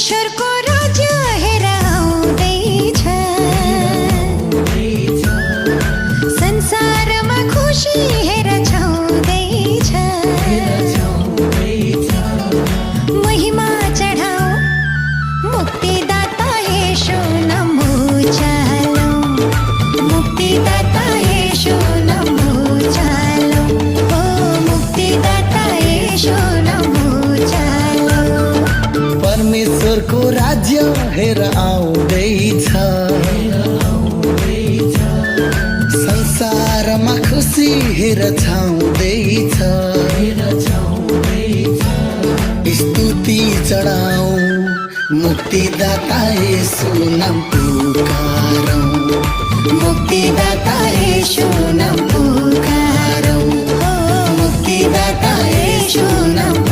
परमेश्वरको राज्य हेर आउँदैछ संसारमा खुसी हेर छाउँदैछ महिमा चढाऊ मुक्तिदाता येशू नमो चालौ मुक्तिदाता येशू नमो चालौ ओ मुक्तिदाता येशू नमो चालौ परमेश्वरको राज्य हेर आउँदैछ संसारमा खुसी हेर छाउँदैछ स्तुति चढाऊ मुक्तिदाता येशू नाम पुकारौ मुक्तिदाता येशू नाम पुकारौ ओ मुक्तिदाता येशू नाम